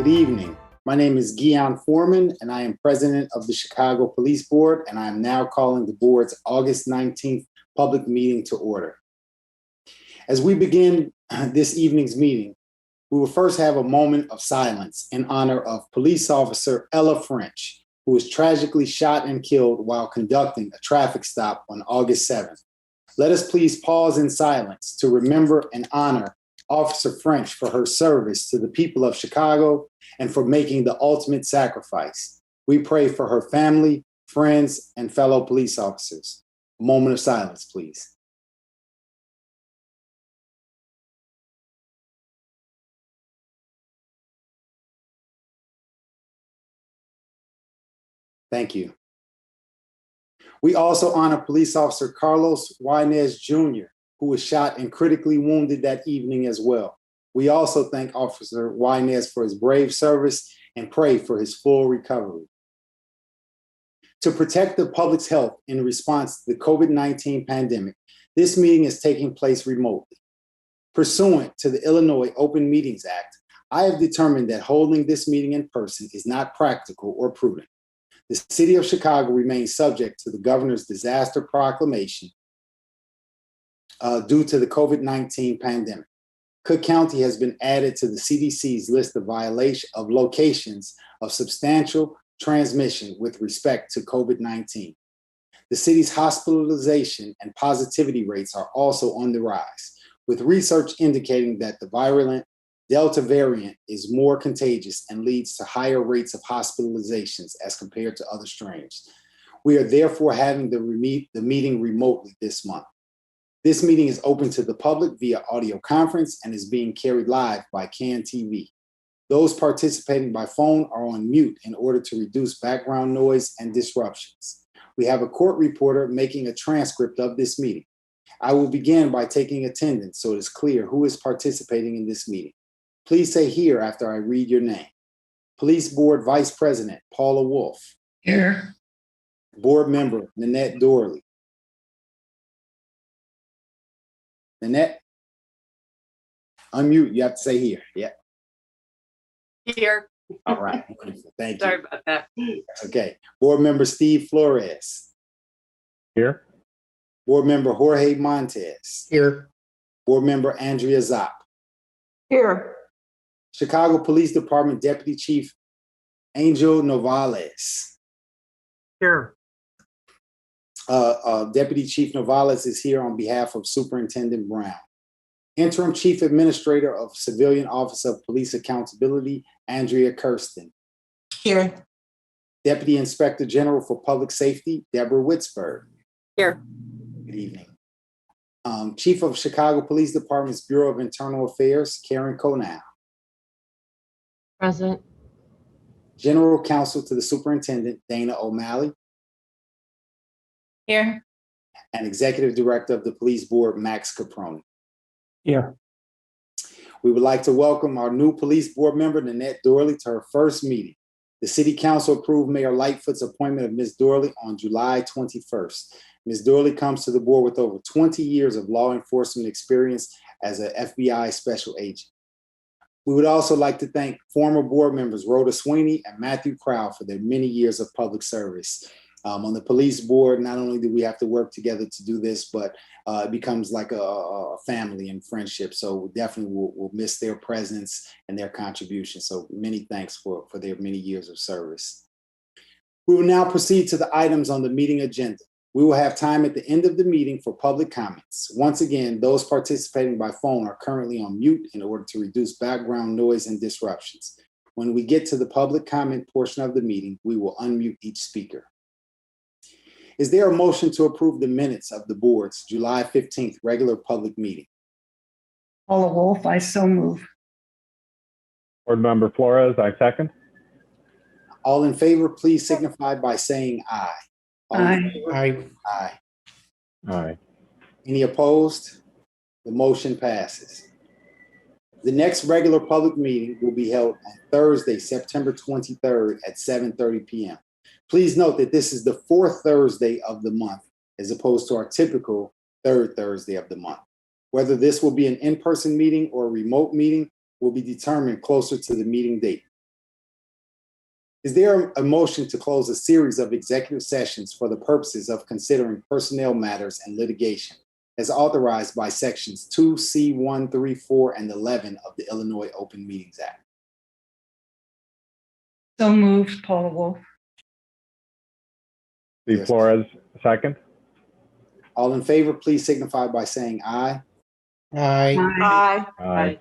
Good evening. My name is Guion Foreman, and I am president of the Chicago Police Board, and I am now calling the board's August 19th public meeting to order. As we begin this evening's meeting, we will first have a moment of silence in honor of police officer Ella French, who was tragically shot and killed while conducting a traffic stop on August 7th. Let us please pause in silence to remember and honor Officer French for her service to the people of Chicago and for making the ultimate sacrifice. We pray for her family, friends, and fellow police officers. A moment of silence, please. Thank you. We also honor police officer Carlos Juarez Jr., who was shot and critically wounded that evening as well. We also thank Officer Juarez for his brave service and pray for his full recovery. To protect the public's health in response to the COVID-19 pandemic, this meeting is taking place remotely. Pursuant to the Illinois Open Meetings Act, I have determined that holding this meeting in person is not practical or prudent. The city of Chicago remains subject to the governor's disaster proclamation due to the COVID-19 pandemic. Cook County has been added to the CDC's list of locations of substantial transmission with respect to COVID-19. The city's hospitalization and positivity rates are also on the rise, with research indicating that the virulent Delta variant is more contagious and leads to higher rates of hospitalizations as compared to other strains. We are therefore having the meeting remotely this month. This meeting is open to the public via audio conference and is being carried live by CAN TV. Those participating by phone are on mute in order to reduce background noise and disruptions. We have a court reporter making a transcript of this meeting. I will begin by taking attendance so it is clear who is participating in this meeting. Please say here after I read your name. Police Board Vice President Paula Wolf. Here. Board Member Nanette Dorley. Nanette, unmute. You have to say here. Yeah. Here. All right. Thank you. Sorry about that. Okay. Board Member Steve Flores. Here. Board Member Jorge Montez. Here. Board Member Andrea Zopp. Here. Chicago Police Department Deputy Chief Angel Novales. Here. Deputy Chief Novales is here on behalf of Superintendent Brown. Interim Chief Administrator of Civilian Office of Police Accountability, Andrea Kirsten. Here. Deputy Inspector General for Public Safety, Deborah Witzberg. Here. Good evening. Chief of Chicago Police Department's Bureau of Internal Affairs, Karen Conal. Present. General Counsel to the Superintendent, Dana O'Malley. Here. And Executive Director of the Police Board, Max Caproni. Here. We would like to welcome our new Police Board member, Nanette Dorley, to her first meeting. The City Council approved Mayor Lightfoot's appointment of Ms. Dorley on July 21st. Ms. Dorley comes to the board with over 20 years of law enforcement experience as an FBI special agent. We would also like to thank former board members Rhoda Sweeney and Matthew Crowell for their many years of public service. On the police board, not only do we have to work together to do this, but it becomes like a family and friendship. So we definitely will miss their presence and their contribution. So many thanks for their many years of service. We will now proceed to the items on the meeting agenda. We will have time at the end of the meeting for public comments. Once again, those participating by phone are currently on mute in order to reduce background noise and disruptions. When we get to the public comment portion of the meeting, we will unmute each speaker. Is there a motion to approve the minutes of the board's July 15th regular public meeting? Paula Wolf, I so move. Board Member Flores, I second. All in favor, please signify by saying aye. All in Aye. favor? Aye. Aye. Aye. Any opposed? The motion passes. The next regular public meeting will be held on Thursday, September 23rd at 7:30 p.m. Please note that this is the fourth Thursday of the month, as opposed to our typical third Thursday of the month. Whether this will be an in-person meeting or a remote meeting will be determined closer to the meeting date. Is there a motion to close a series of executive sessions for the purposes of considering personnel matters and litigation as authorized by sections 2C1, 3, 4, and 11 of the Illinois Open Meetings Act? So moved, Paula Wolf. Steve Yes. Flores, second. All in favor, please signify by saying aye. Aye. Aye.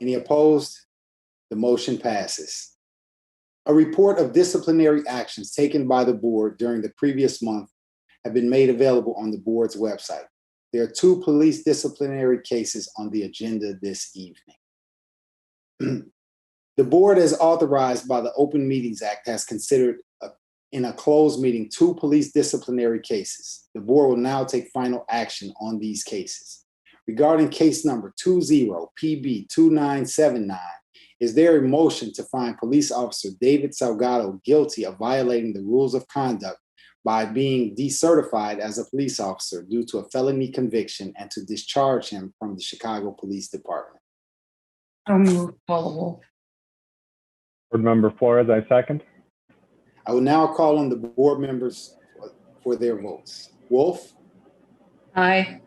Any opposed? The motion passes. A report of disciplinary actions taken by the board during the previous month have been made available on the board's website. There are 2 police disciplinary cases on the agenda this evening. The board, as authorized by the Open Meetings Act, has considered in a closed meeting 2 police disciplinary cases. The board will now take final action on these cases. Regarding case number 20-PB-2979, is there a motion to find police officer David Salgado guilty of violating the rules of conduct by being decertified as a police officer due to a felony conviction and to discharge him from the Chicago Police Department? So moved, Paula Wolf. Board Member Flores, I second. I will now call on the board members for their votes. Wolf, Aye.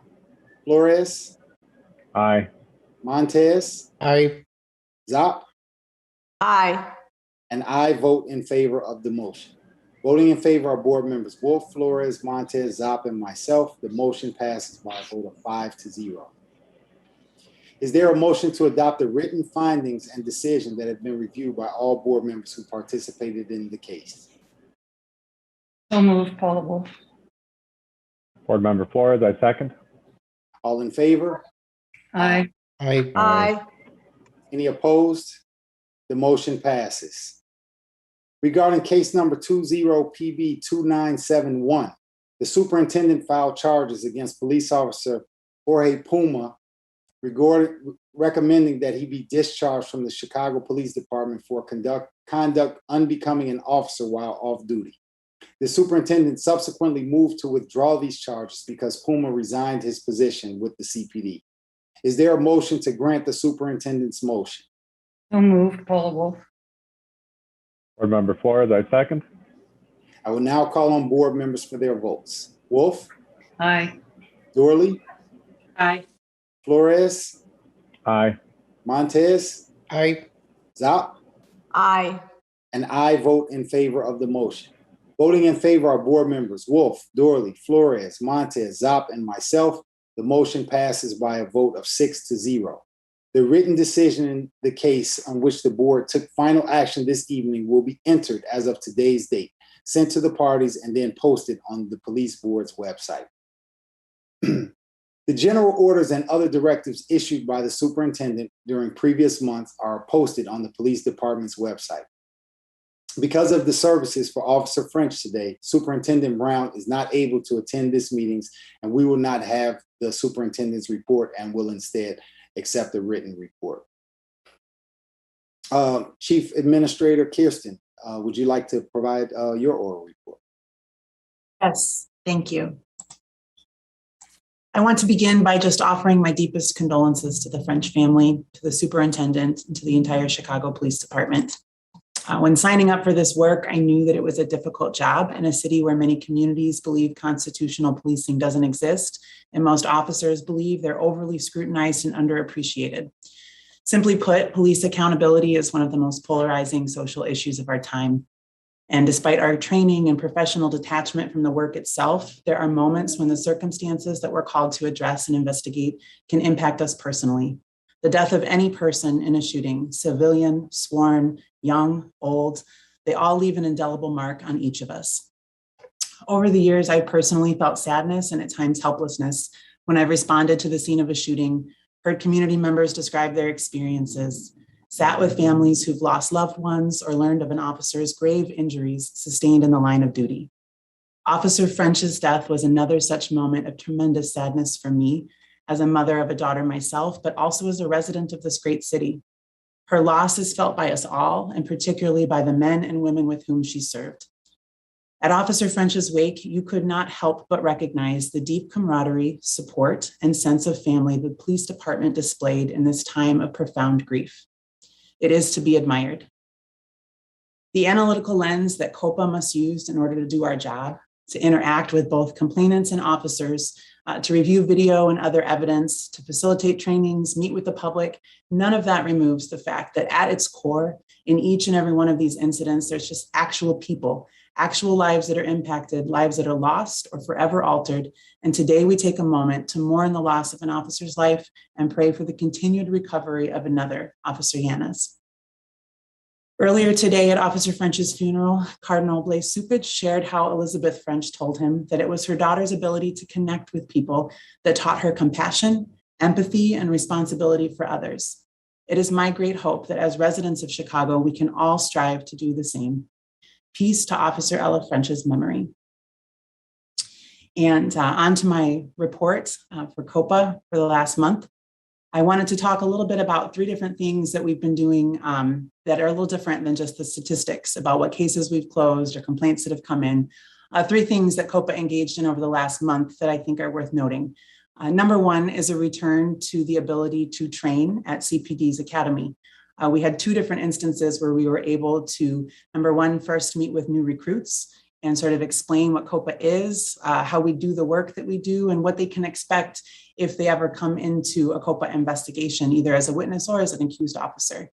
Flores, Aye. Montez, Aye. Zop, Aye. and I vote in favor of the motion. Voting in favor are board members Wolf, Flores, Montez, Zop, and myself. The motion passes by a vote of 5-0. Is there a motion to adopt the written findings and decision that have been reviewed by all board members who participated in the case? So moved, Paula Wolf. Board Member Flores, I second. All in favor? Aye. Aye. Aye. Any opposed? The motion passes. Regarding case number 20-PB-2971, the superintendent filed charges against police officer Jorge Puma, recommending that he be discharged from the Chicago Police Department for conduct unbecoming an officer while off duty. The superintendent subsequently moved to withdraw these charges because Puma resigned his position with the CPD. Is there a motion to grant the superintendent's motion? So moved, Paula Wolf. Board Member Flores, I second. I will now call on board members for their votes. Wolf, Aye. Dorley, Aye. Flores, Aye. Montez, Aye. Zop, Aye. and I vote in favor of the motion. Voting in favor are board members Wolf, Dorley, Flores, Montez, Zop, and myself. The motion passes by a vote of 6-0. The written decision in the case on which the board took final action this evening will be entered as of today's date, sent to the parties, and then posted on the police board's website. The general orders and other directives issued by the superintendent during previous months are posted on the police department's website. Because of the services for Officer French today, Superintendent Brown is not able to attend this meetings, and we will not have the superintendent's report and will instead accept the written report. Chief Administrator Kirsten, would you like to provide your oral report? Yes, thank you. I want to begin by just offering my deepest condolences to the French family, to the superintendent, and to the entire Chicago Police Department. When signing up for this work, I knew that it was a difficult job in a city where many communities believe constitutional policing doesn't exist, and most officers believe they're overly scrutinized and underappreciated. Simply put, police accountability is one of the most polarizing social issues of our time. And despite our training and professional detachment from the work itself, there are moments when the circumstances that we're called to address and investigate can impact us personally. The death of any person in a shooting, civilian, sworn, young, old, they all leave an indelible mark on each of us. Over the years, I personally felt sadness and at times helplessness when I've responded to the scene of a shooting, heard community members describe their experiences, sat with families who've lost loved ones, or learned of an officer's grave injuries sustained in the line of duty. Officer French's death was another such moment of tremendous sadness for me, as a mother of a daughter myself, but also as a resident of this great city. Her loss is felt by us all, and particularly by the men and women with whom she served. At Officer French's wake, you could not help but recognize the deep camaraderie, support, and sense of family the police department displayed in this time of profound grief. It is to be admired. The analytical lens that COPA must use in order to do our job, to interact with both complainants and officers, to review video and other evidence, to facilitate trainings, meet with the public, none of that removes the fact that at its core, in each and every one of these incidents, there's just actual people, actual lives that are impacted, lives that are lost or forever altered. And today we take a moment to mourn the loss of an officer's life and pray for the continued recovery of another, Officer Yanez. Earlier today at Officer French's funeral, Cardinal Blaise Cupich shared how Elizabeth French told him that it was her daughter's ability to connect with people that taught her compassion, empathy, and responsibility for others. It is my great hope that as residents of Chicago, we can all strive to do the same. Peace to Officer Ella French's memory. And on to my report for COPA for the last month. I wanted to talk a little bit about 3 different things that we've been doing that are a little different than just the statistics about what cases we've closed or complaints that have come in. 3 things that COPA engaged in over the last month that I think are worth noting. Number 1 is a return to the ability to train at CPD's Academy. We had 2 different instances where we were able to, number 1, first meet with new recruits and sort of explain what COPA is, how we do the work that we do, and what they can expect if they ever come into a COPA investigation, either as a witness or as an accused officer.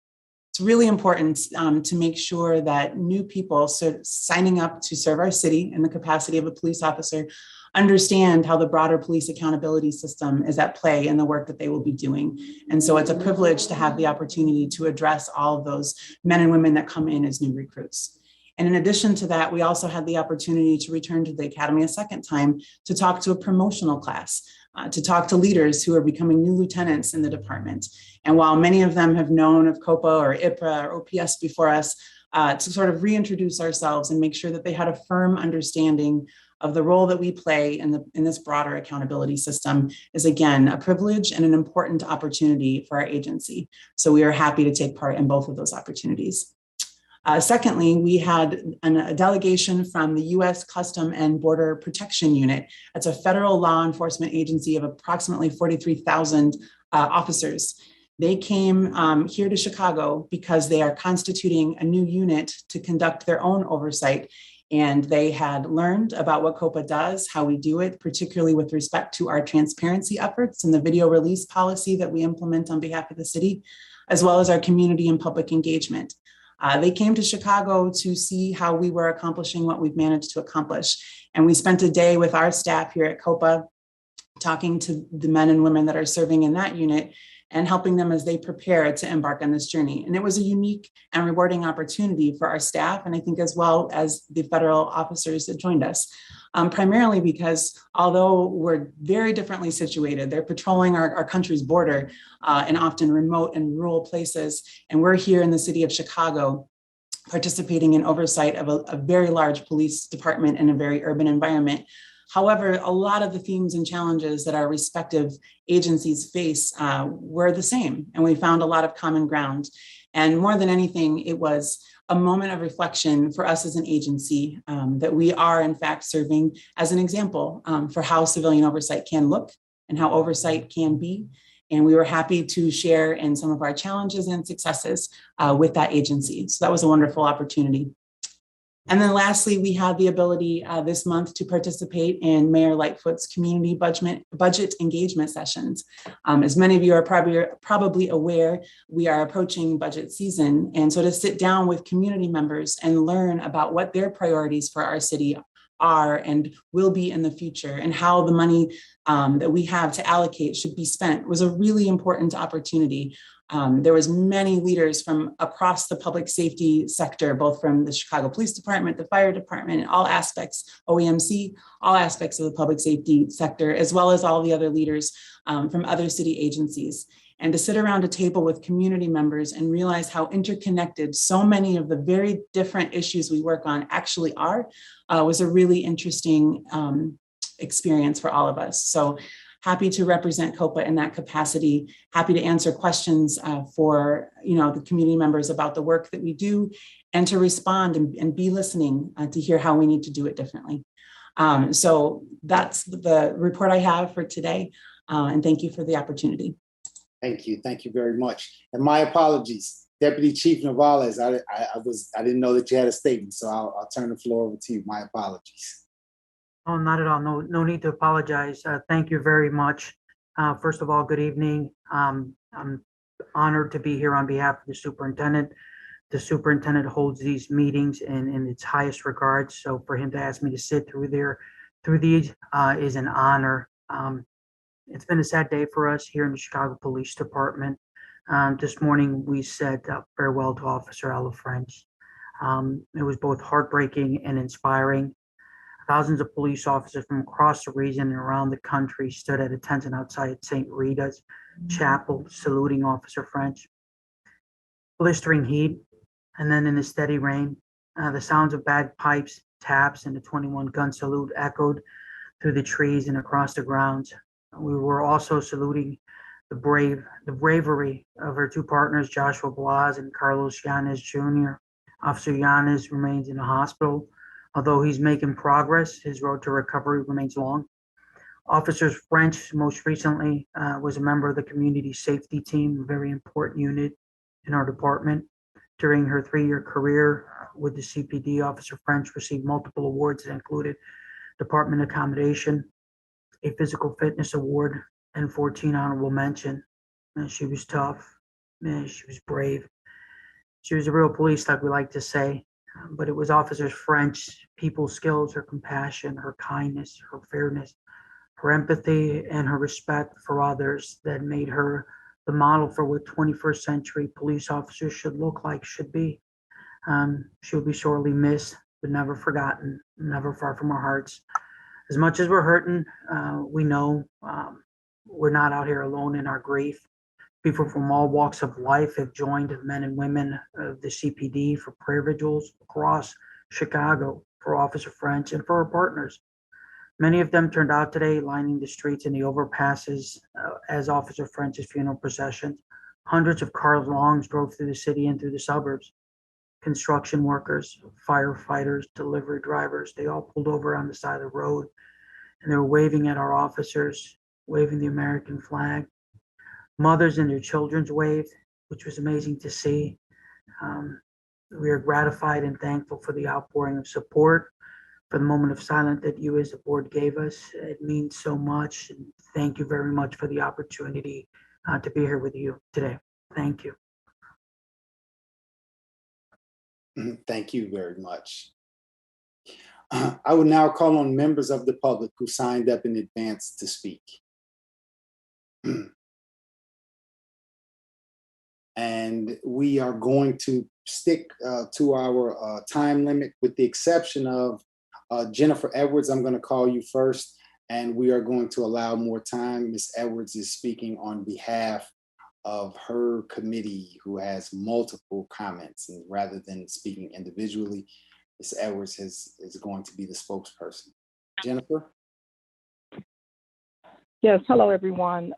It's really important to make sure that new people signing up to serve our city in the capacity of a police officer understand how the broader police accountability system is at play in the work that they will be doing. And so it's a privilege to have the opportunity to address all of those men and women that come in as new recruits. And in addition to that, we also had the opportunity to return to the Academy a second time to talk to a promotional class, to talk to leaders who are becoming new lieutenants in the department. And while many of them have known of COPA or IPRA or OPS before us, to sort of reintroduce ourselves and make sure that they had a firm understanding of the role that we play in this broader accountability system is, again, a privilege and an important opportunity for our agency. So we are happy to take part in both of those opportunities. Secondly, we had a delegation from the U.S. Custom and Border Protection Unit. That's a federal law enforcement agency of approximately 43,000 officers. They came here to Chicago because they are constituting a new unit to conduct their own oversight. And they had learned about what COPA does, how we do it, particularly with respect to our transparency efforts and the video release policy that we implement on behalf of the city, as well as our community and public engagement. They came to Chicago to see how we were accomplishing what we've managed to accomplish. And we spent a day with our staff here at COPA talking to the men and women that are serving in that unit and helping them as they prepare to embark on this journey. And it was a unique and rewarding opportunity for our staff, and I think as well as the federal officers that joined us. Primarily because although we're very differently situated, they're patrolling our country's border in often remote and rural places, and we're here in the city of Chicago participating in oversight of a very large police department in a very urban environment. However, a lot of the themes and challenges that our respective agencies face were the same, and we found a lot of common ground. And more than anything, it was a moment of reflection for us as an agency that we are in fact serving as an example for how civilian oversight can look and how oversight can be. And we were happy to share in some of our challenges and successes with that agency. So that was a wonderful opportunity. And then lastly, we had the ability this month to participate in Mayor Lightfoot's community budget engagement sessions. As many of you are probably aware, we are approaching budget season. And so to sit down with community members and learn about what their priorities for our city are and will be in the future and how the money that we have to allocate should be spent was a really important opportunity. There was many leaders from across the public safety sector, both from the Chicago Police Department, the fire department, and all aspects, OEMC, all aspects of the public safety sector, as well as all the other leaders from other city agencies. And to sit around a table with community members and realize how interconnected so many of the very different issues we work on actually are was a really interesting experience for all of us. So happy to represent COPA in that capacity, happy to answer questions for the community members about the work that we do and to respond and be listening to hear how we need to do it differently. So that's the report I have for today, and thank you for the opportunity. Thank you very much. And my apologies. Deputy Chief Navales, I didn't know that you had a statement, so I'll turn the floor over to you. My apologies. Oh, not at all. No need to apologize. Thank you very much. First of all, good evening. I'm honored to be here on behalf of the superintendent. The superintendent holds these meetings in its highest regards. So for him to ask me to sit through these is an honor. It's been a sad day for us here in the Chicago Police Department. This morning, we said farewell to Officer Ella French. It was both heartbreaking and inspiring. Thousands of police officers from across the region and around the country stood at attention outside St. Rita's Chapel, saluting Officer French. Blistering heat, and then in the steady rain, the sounds of bagpipes, taps, and the 21-gun salute echoed through the trees and across the grounds. We were also saluting the bravery of our two partners, Joshua Blas and Carlos Yanez Jr. Officer Yanez remains in the hospital. Although he's making progress, his road to recovery remains long. Officer French, most recently, was a member of the community safety team, a very important unit in our department. During her 3-year career with the CPD, Officer French received multiple awards that included Department Accommodation, a Physical Fitness Award, and 14 honorable mention. And she was tough, man, she was brave. She was a real police, like we like to say. But it was Officer French's people skills, her compassion, her kindness, her fairness, her empathy, and her respect for others that made her the model for what 21st century police officers should look like, should be. She will be sorely missed, but never forgotten, never far from our hearts. As much as we're hurting, we know we're not out here alone in our grief. People from all walks of life have joined men and women of the CPD for prayer vigils across Chicago for Officer French and for our partners. Many of them turned out today, lining the streets and the overpasses as Officer French's funeral processions. Hundreds of car longs drove through the city and through the suburbs. Construction workers, firefighters, delivery drivers, they all pulled over on the side of the road and they were waving at our officers, waving the American flag. Mothers and their children waved, which was amazing to see. We are gratified and thankful for the outpouring of support, for the moment of silence that you as a board gave us. It means so much. And thank you very much for the opportunity to be here with you today. Thank you. Thank you very much. I will now call on members of the public who signed up in advance to speak. And we are going to stick to our time limit, with the exception of Jennifer Edwards. I'm going to call you first, and we are going to allow more time. Ms. Edwards is speaking on behalf of her committee, who has multiple comments, and rather than speaking individually, Ms. Edwards is going to be the spokesperson. Jennifer? Yes, hello, everyone.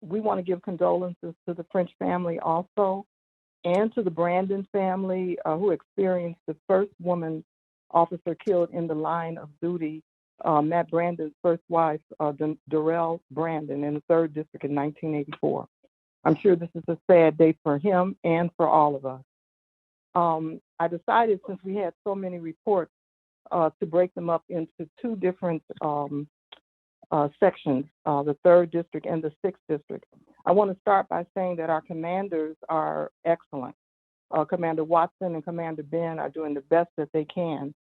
We want to give condolences to the French family also, and to the Brandon family who experienced the first woman officer killed in the line of duty, Matt Brandon's first wife, Darrell Brandon, in the 3rd District in 1984. I'm sure this is a sad day for him and for all of us. I decided, since we had so many reports, to break them up into 2 different sections, the 3rd District and the 6th District. I want to start by saying that our commanders are excellent. Commander Watson and Commander Ben are doing the best that they can.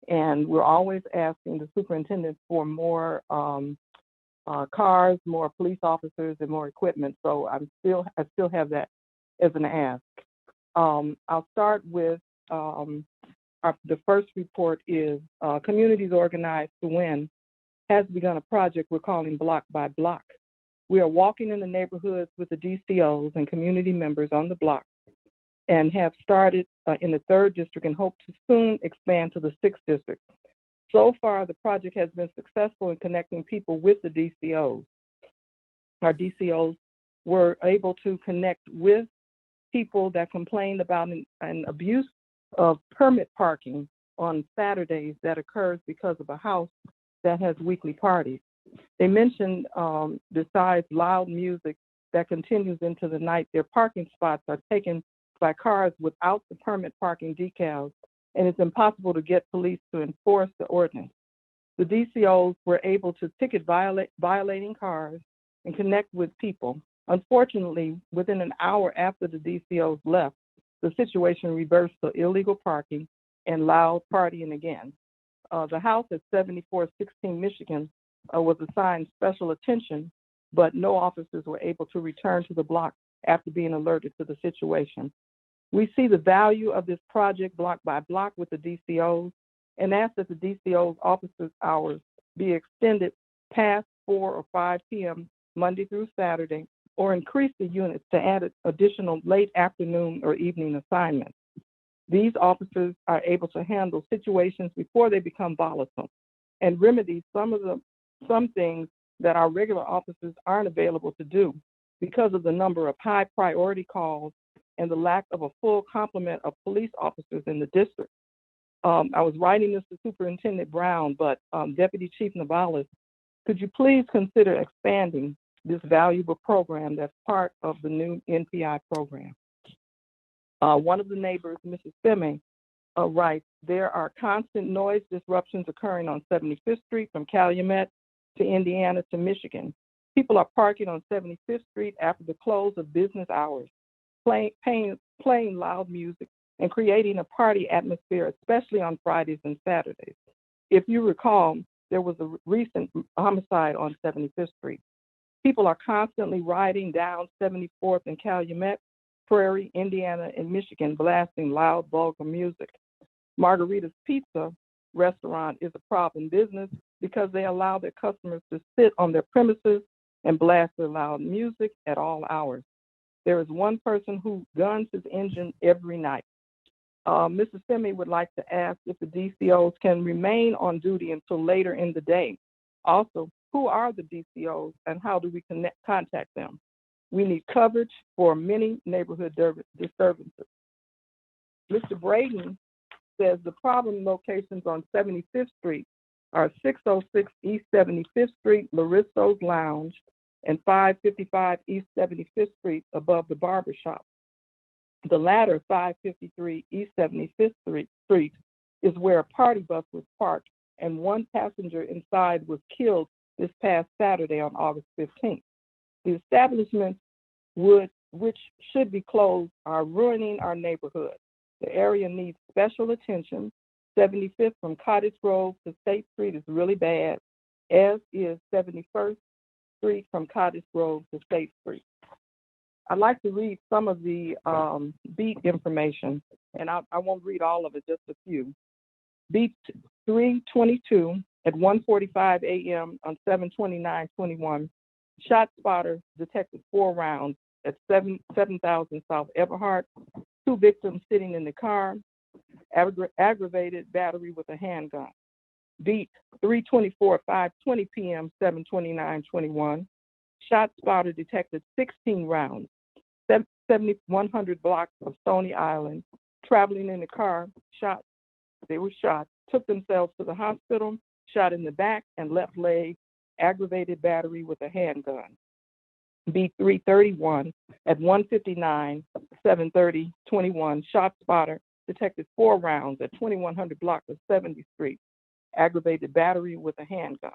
And we're always asking the superintendent for more cars, more police officers, and more equipment. So I still have that as an ask. I'll start with the first report is Communities Organized to Win has begun a project we're calling Block by Block. We are walking in the neighborhoods with the DCOs and community members on the block, and have started in the 3rd District and hope to soon expand to the 6th District. So far, the project has been successful in connecting people with the DCOs. Our DCOs were able to connect with people that complained about an abuse of permit parking on Saturdays that occurs because of a house that has weekly parties. They mentioned, besides loud music that continues into the night, their parking spots are taken by cars without the permit parking decals, and it's impossible to get police to enforce the ordinance. The DCOs were able to ticket violating cars and connect with people. Unfortunately, within an hour after the DCOs left, the situation reversed to illegal parking and loud partying again. The house at 7416 Michigan was assigned special attention, but no officers were able to return to the block after being alerted to the situation. We see the value of this project block by block with the DCOs and ask that the DCO's officers' hours be extended past 4 or 5 p.m. Monday through Saturday, or increase the units to add additional late afternoon or evening assignments. These officers are able to handle situations before they become volatile and remedy some things that our regular officers aren't available to do because of the number of high priority calls and the lack of a full complement of police officers in the district. I was writing this to Superintendent Brown, but Deputy Chief Navalis, could you please consider expanding this valuable program that's part of the new NPI program? One of the neighbors, Mrs. Femi, writes, there are constant noise disruptions occurring on 75th Street from Calumet to Indiana to Michigan. People are parking on 75th Street after the close of business hours, playing loud music and creating a party atmosphere, especially on Fridays and Saturdays. If you recall, there was a recent homicide on 75th Street. People are constantly riding down 74th and Calumet, Prairie, Indiana, and Michigan, blasting loud, vulgar music. Margarita's Pizza restaurant is a problem business because they allow their customers to sit on their premises and blast their loud music at all hours. There is one person who guns his engine every night. Mrs. Femi would like to ask if the DCOs can remain on duty until later in the day. Also, who are the DCOs and how do we contact them? We need coverage for many neighborhood disturbances. Mr. Braden says the problem locations on 75th Street are 606 East 75th Street, Larisso's Lounge, and 555 East 75th Street above the barber shop. The latter, 553 East 75th Street, is where a party bus was parked and one passenger inside was killed this past Saturday on August 15th. The establishments which should be closed are ruining our neighborhood. The area needs special attention. 75th from Cottage Grove to State Street is really bad, as is 71st Street from Cottage Grove to State Street. I'd like to read some of the beat information, and I won't read all of it, just a few. Beat 322 at 1:45 a.m. on 7/29/21. Shot spotter detected 4 rounds at 7000 South Everhart. 2 victims sitting in the car. Aggravated battery with a handgun. Beat 324 at 5:20 p.m. 7/29/21. Shot spotter detected 16 rounds. 7100 blocks of Stony Island. Traveling in the car, they were shot, took themselves to the hospital, shot in the back and left leg, aggravated battery with a handgun. Beat 331 at 1:59, 7/30/21. Shot spotter detected 4 rounds at 2100 block of 70th Street, aggravated battery with a handgun.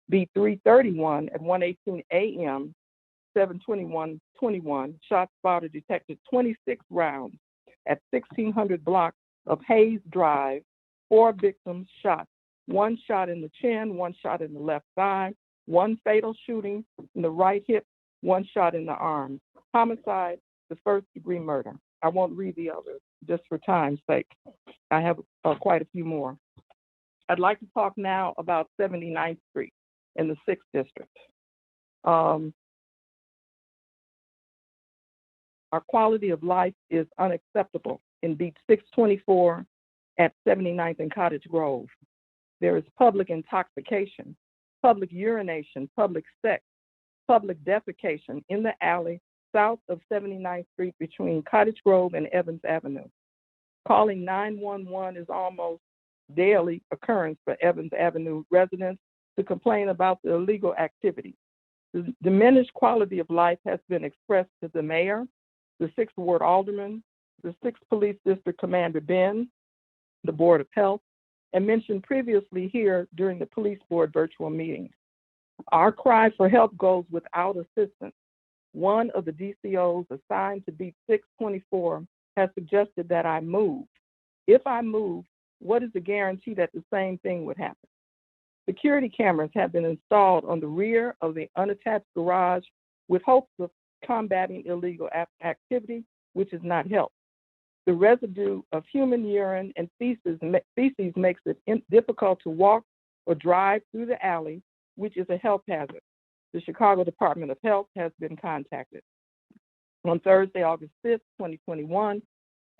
Beat 331 at 1:18 a.m., 7/21/21. Shot spotter detected 26 rounds at 1600 block of Hayes Drive. 4 victims shot. 1 shot in the chin, 1 shot in the left thigh, 1 fatal shooting in the right hip, 1 shot in the arm. Homicide, the 1st-degree murder. I won't read the others, just for time's sake. I have quite a few more. I'd like to talk now about 79th Street in the 6th District. Our quality of life is unacceptable in Beat 624 at 79th and Cottage Grove. There is public intoxication, public urination, public sex, public defecation in the alley south of 79th Street between Cottage Grove and Evans Avenue. Calling 911 is almost daily occurrence for Evans Avenue residents to complain about the illegal activity. The diminished quality of life has been expressed to the mayor, the 6th Ward alderman, the 6th Police District Commander Ben, the Board of Health, and mentioned previously here during the Police Board virtual meetings. Our cry for help goes without assistance. One of the DCOs assigned to Beat 624 has suggested that I move. If I move, what is the guarantee that the same thing would happen? Security cameras have been installed on the rear of the unattached garage with hopes of combating illegal activity, which has not helped. The residue of human urine and feces makes it difficult to walk or drive through the alley, which is a health hazard. The Chicago Department of Health has been contacted. On Thursday, August 5th, 2021,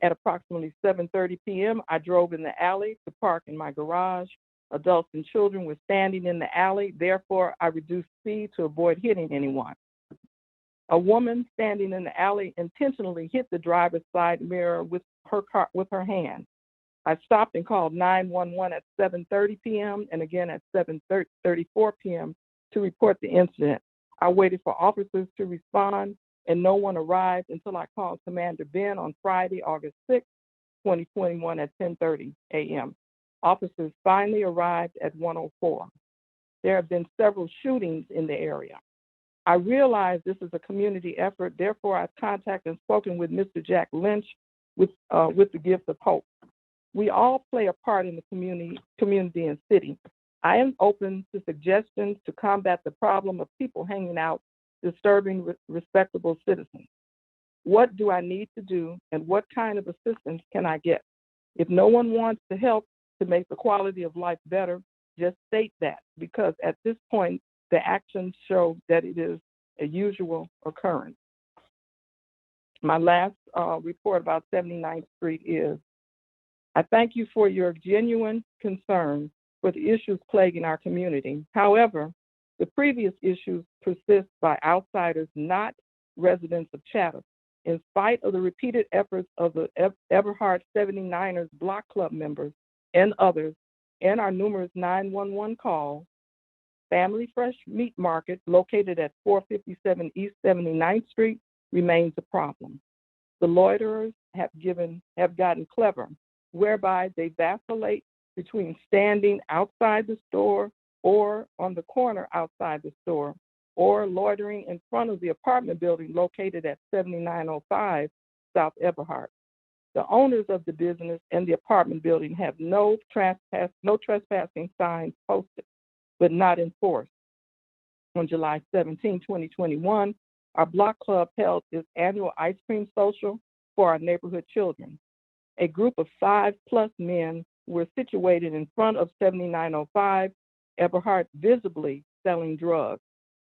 at approximately 7:30 p.m., I drove in the alley to park in my garage. Adults and children were standing in the alley. Therefore, I reduced speed to avoid hitting anyone. A woman standing in the alley intentionally hit the driver's side mirror with her hand. I stopped and called 911 at 7:30 p.m. and again at 7:34 p.m. to report the incident. I waited for officers to respond and no one arrived until I called Commander Ben on Friday, August 6, 2021 at 10:30 a.m. Officers finally arrived at 1:04. There have been several shootings in the area. I realize this is a community effort, therefore I've contacted and spoken with Mr. Jack Lynch with the gift of hope. We all play a part in the community and city. I am open to suggestions to combat the problem of people hanging out, disturbing respectable citizens. What do I need to do and what kind of assistance can I get? If no one wants to help to make the quality of life better, just state that, because at this point, the actions show that it is a usual occurrence. My last report about 79th Street is, I thank you for your genuine concern for the issues plaguing our community. However, the previous issues persist by outsiders, not residents of Chatham. In spite of the repeated efforts of the Everhart 79ers Block Club members and others, and our numerous 911 calls, Family Fresh Meat Market, located at 457 East 79th Street, remains a problem. The loiterers have gotten clever, whereby they vacillate between standing outside the store or on the corner outside the store, or loitering in front of the apartment building located at 7905 South Everhart. The owners of the business and the apartment building have no trespassing signs posted, but not enforced. On July 17, 2021, our Block Club held its annual ice cream social for our neighborhood children. A group of 5+ men were situated in front of 7905 Everhart, visibly selling drugs.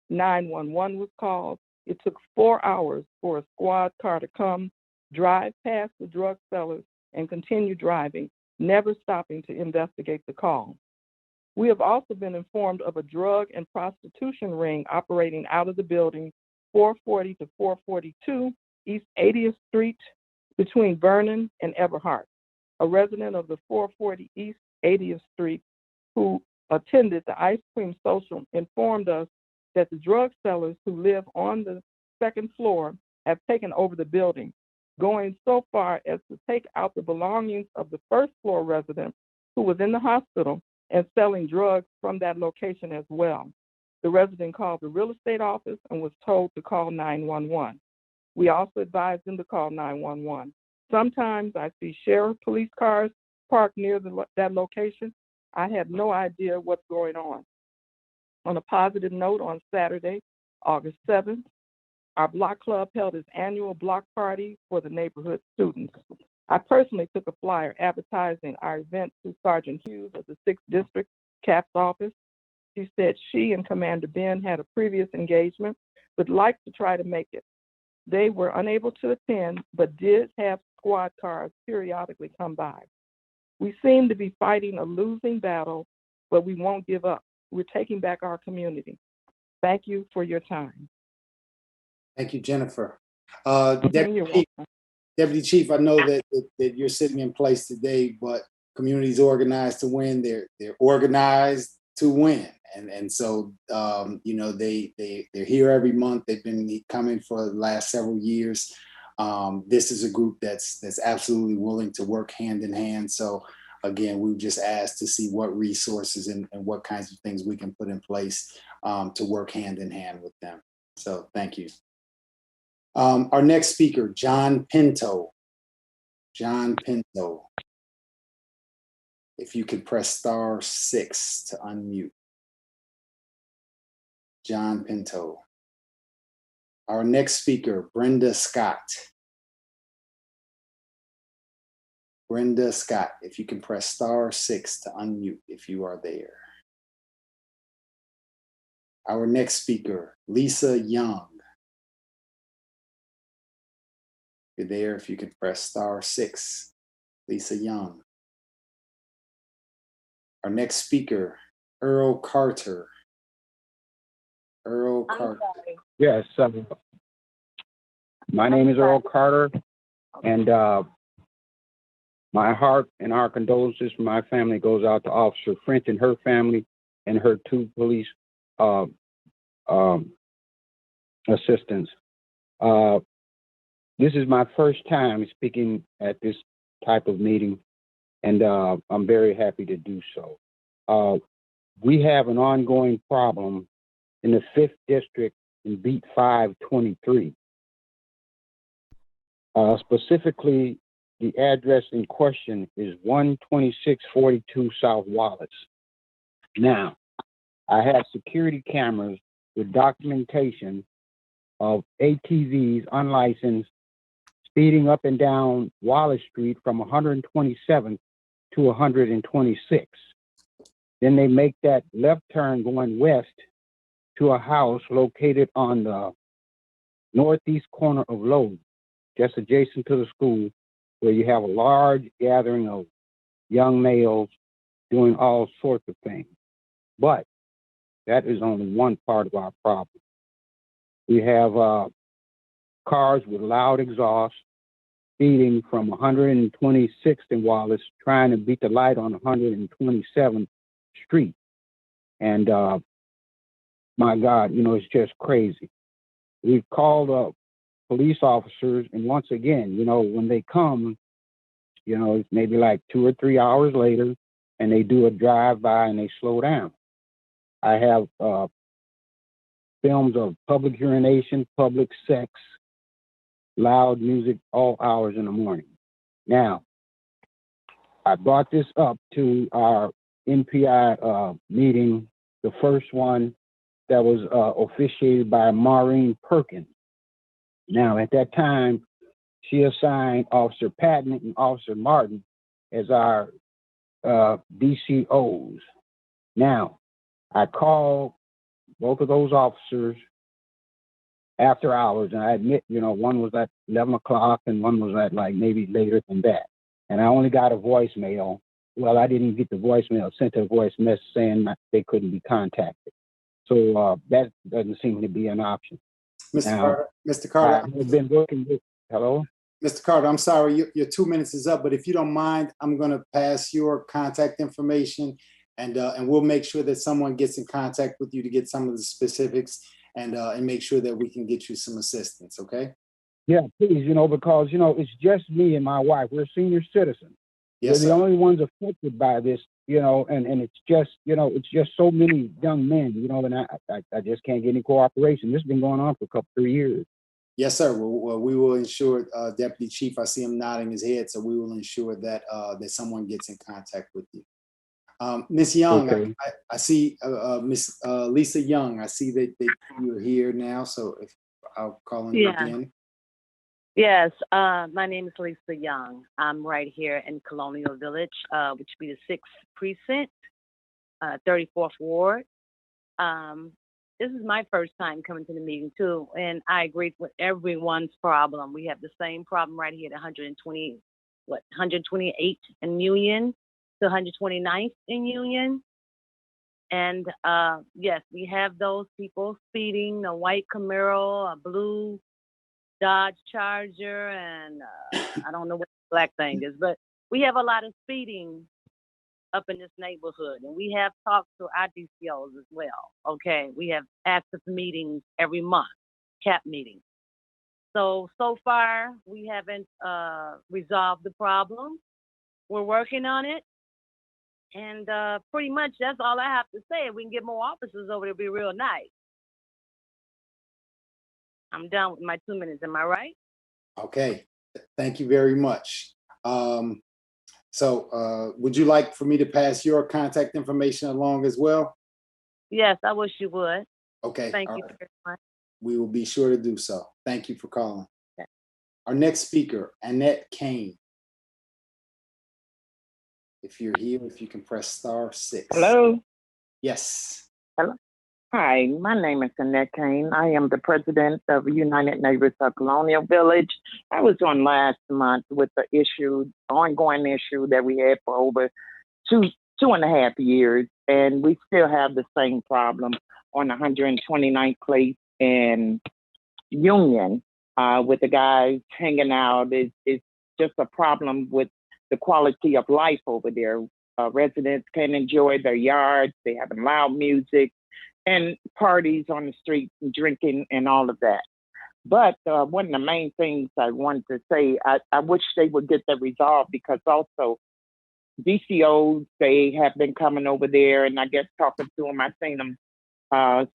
911 was called. It took 4 hours for a squad car to come, drive past the drug sellers, and continue driving, never stopping to investigate the call. We have also been informed of a drug and prostitution ring operating out of the building 440 to 442 East 80th Street between Vernon and Everhart. A resident of the 440 East 80th Street who attended the ice cream social informed us that the drug sellers who live on the second floor have taken over the building, going so far as to take out the belongings of the first floor resident who was in the hospital and selling drugs from that location as well. The resident called the real estate office and was told to call 911. We also advised them to call 911. Sometimes I see sheriff police cars parked near that location. I have no idea what's going on. On a positive note, on Saturday, August 7th, our Block Club held its annual block party for the neighborhood students. I personally took a flyer advertising our event to Sergeant Hughes of the 6th District CAP's office. She said she and Commander Ben had a previous engagement, but liked to try to make it. They were unable to attend, but did have squad cars periodically come by. We seem to be fighting a losing battle, but we won't give up. We're taking back our community. Thank you for your time. Thank you, Jennifer. You're Deputy Chief, I know that you're sitting in place today, but communities organized to win. They're organized to win, and so you know they're here every month. They've been coming for the last several years. This is a group that's absolutely willing to work hand in hand. So again, we just asked to see what resources and what kinds of things we can put in place to work hand in hand with them. So thank you. Our next speaker, John Pinto. John Pinto. If you could press *6 to unmute. John Pinto. Our next speaker, Brenda Scott. Brenda Scott, if you can press *6 to unmute if you are there. Our next speaker, Lisa Young. If you're there, if you could press *6, Lisa Young. Our next speaker, Earl Carter. Earl Carter. Yes, my name is Earl Carter, and my heart and our condolences from my family goes out to Officer French and her family and her 2 police assistants. This is my first time speaking at this type of meeting, and I'm very happy to do so. We have an ongoing problem in the 5th District in Beat 523. Specifically, the address in question is 12642 South Wallace. Now, I have security cameras with documentation of ATVs unlicensed speeding up and down Wallace Street from 127th to 126th. Then they make that left turn going west to a house located on the northeast corner of Lowe's, just adjacent to the school, where you have a large gathering of young males doing all sorts of things. But that is only one part of our problem. We have cars with loud exhaust speeding from 126th and Wallace, trying to beat the light on 127th Street. And my God, it's just crazy. We've called up police officers, and once again, when they come, it's maybe like 2 or 3 hours later, and they do a drive-by and they slow down. I have films of public urination, public sex, loud music, all hours in the morning. Now, I brought this up to our NPI meeting, the first one that was officiated by Maureen Perkins. Now, at that time, she assigned Officer Patton and Officer Martin as our DCOs. Now, I called both of those officers after hours, and I admit, one was at 11 o'clock and one was at like maybe later than that. And I only got a voicemail. Well, I didn't get the voicemail, sent a voice message saying they couldn't be contacted. So that doesn't seem to be an option. Mr. Carter, I've been working with, hello? Mr. Carter, I'm sorry, your 2 minutes is up, but if you don't mind, I'm going to pass your contact information, and we'll make sure that someone gets in contact with you to get some of the specifics, and make sure that we can get you some assistance, okay? Yeah, please, because, it's just me and my wife. We're senior citizens. Yes, We're the only ones affected by this, and it's just so many young men, and I just can't get any cooperation. This has been going on for a couple, 3 years. Yes, sir. Well, we will ensure, Deputy Chief, I see him nodding his head, so we will ensure that that someone gets in contact with you. Ms. Young, Okay. I see Miss Lisa Young. I see that you're here now, so if I'll call on you again. Yes, my name is Lisa Young. I'm right here in Colonial Village, which would be the 6th precinct, 34th Ward. This is my first time coming to the meeting too, and I agree with everyone's problem. We have the same problem right here at 128th in Union to 129th in Union. And yes, we have those people speeding, a white Camaro, a blue Dodge Charger, and I don't know what the black thing is, but we have a lot of speeding up in this neighborhood, and we have talked to our DCOs as well. Okay, we have active meetings every month, CAP meetings. So far, we haven't resolved the problem. We're working on it. And pretty much that's all I have to say. If we can get more officers over, it'll be real nice. I'm done with my 2 minutes. Am I right? Okay, thank you very much. Would you like for me to pass your contact information along as well? Yes, I wish you would. Okay. Thank all you right. very much. We will be sure to do so. Thank you for calling. Okay. Our next speaker, Annette Kane. If you're here, if you can press *6. Hello. Yes. Hello. Hi, my name is Annette Kane. I am the president of United Neighbors of Colonial Village. I was on last month with the ongoing issue that we had for over two and a half years, and we still have the same problem on 129th Place in Union with the guys hanging out. It's just a problem with the quality of life over there. Residents can't enjoy their yards. They having loud music and parties on the street and drinking and all of that. But one of the main things I wanted to say, I wish they would get that resolved, because also DCOs, they have been coming over there, and I guess talking to them, I seen them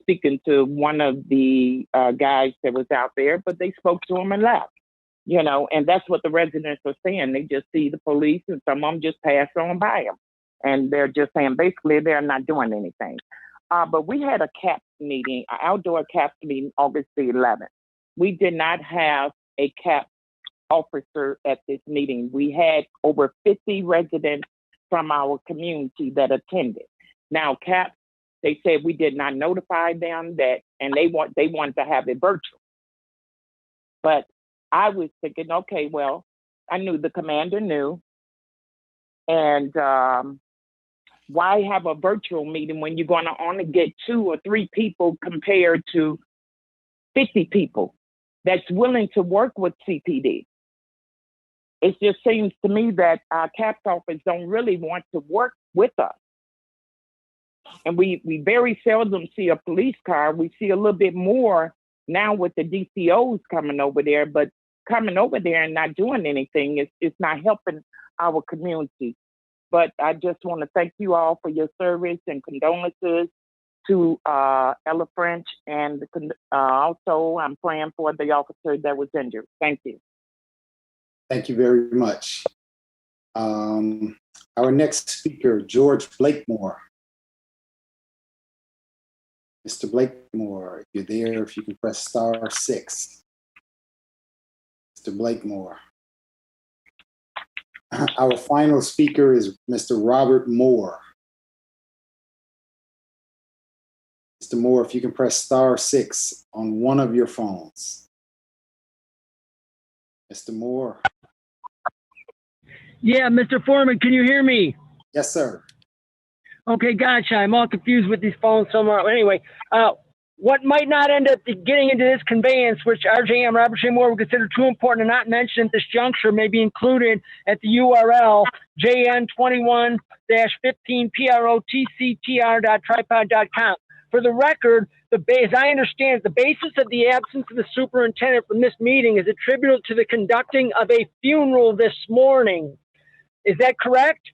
speaking to one of the guys that was out there, but they spoke to him and left. You know, and that's what the residents are saying. They just see the police and some of them just pass on by them. And they're just saying, basically, they're not doing anything. But we had a CAPS meeting, an outdoor CAPS meeting, August the 11th. We did not have a CAPS officer at this meeting. We had over 50 residents from our community that attended. Now, CAPS, they said we did not notify them that, and they wanted to have it virtual. But I was thinking, okay, well, I knew the commander knew. And why have a virtual meeting when you're going to only get 2 or 3 people compared to 50 people that's willing to work with CPD? It just seems to me that our CAPS office don't really want to work with us. And we very seldom see a police car. We see a little bit more now with the DCOs coming over there, but coming over there and not doing anything is not helping our community. But I just want to thank you all for your service and condolences to Ella French, and also I'm praying for the officer that was injured. Thank you. Thank you very much. Our next speaker, George Blakemore. Mr. Blakemore, if you're there, if you can press *6. Mr. Blakemore. Our final speaker is Mr. Robert Moore. Mr. Moore, if you can press *6 on one of your phones. Mr. Moore. Yeah, Mr. Foreman, can you hear me? Yes, sir. Okay, gotcha. I'm all confused with these phones somewhere. Anyway, what might not end up getting into this conveyance, which RJM Robert J. Moore would consider too important to not mention at this juncture, may be included at the URL jn21-15protctr.tripod.com. For the record, as I understand, the basis of the absence of the superintendent from this meeting is attributable to the conducting of a funeral this morning. Is that correct?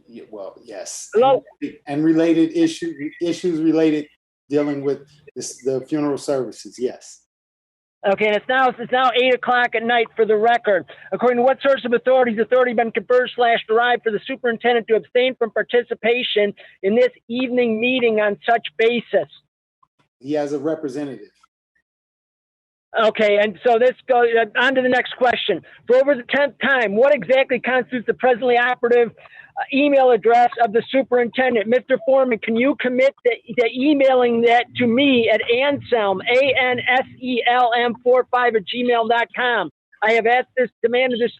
Yeah, well, yes. Hello? And related issues related dealing with the funeral services. Yes. Okay, and it's now 8:00 at night. For the record, according to what source of authority has authority been conferred/derived for the superintendent to abstain from participation in this evening meeting on such basis? He has a representative. Okay, and so this goes on to the next question. For over the 10th time, what exactly constitutes the presently operative email address of the superintendent? Mr. Foreman, can you commit to emailing that to me at Anselm, ANSELM45@gmail.com? I have demanded this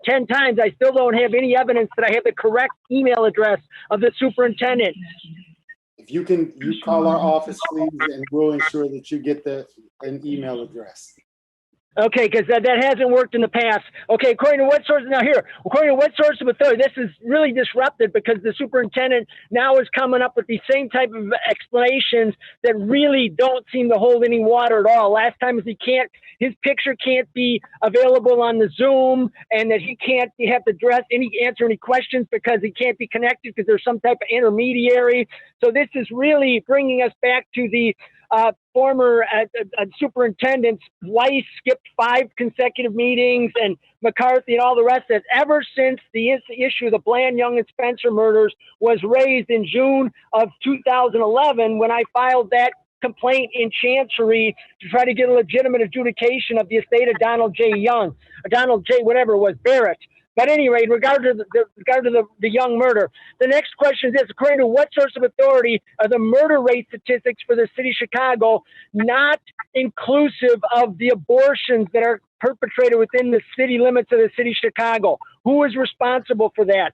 10 times. I still don't have any evidence that I have the correct email address of the superintendent. If you call our office, please, and we'll ensure that you get an email address. Okay, because that hasn't worked in the past. Okay, according to what source, now here, according to what source of authority, this is really disruptive because the superintendent now is coming up with the same type of explanations that really don't seem to hold any water at all. Last time is his picture can't be available on the Zoom, and that he have to answer any questions because he can't be connected because there's some type of intermediary. So this is really bringing us back to the former superintendents. Weiss skipped 5 consecutive meetings, and McCarthy and all the rest of it. Ever since the issue of the Bland, Young, and Spencer murders was raised in June of 2011, when I filed that complaint in Chancery to try to get a legitimate adjudication of the estate of Donald J. Young, or Donald J. whatever it was, Barrett. But at any rate, in regard to the Young murder, the next question is this: according to what source of authority are the murder rate statistics for the city of Chicago not inclusive of the abortions that are perpetrated within the city limits of the city of Chicago? Who is responsible for that?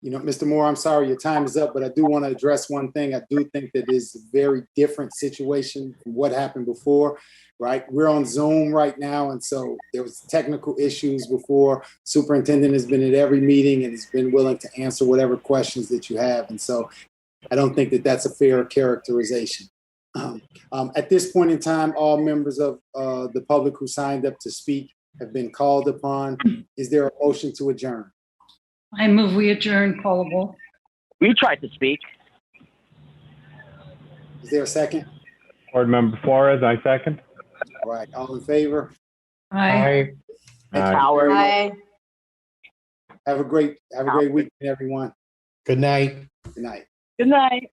You know, Mr. Moore, I'm sorry, your time is up, but I do want to address one thing. I do think that is a very different situation from what happened before, right? We're on Zoom right now, and so there was technical issues before. Superintendent has been at every meeting and has been willing to answer whatever questions that you have, and so I don't think that that's a fair characterization. At this point in time, all members of the public who signed up to speak have been called upon. Is there a motion to adjourn? I move we adjourn, Paula Wolf. We tried to speak. Is there a second? Board Member Flores, I second. All right, all in favor? Aye. Thank you Howard. very much. Aye. Have a great weekend, everyone. Good night. Good night. Good night.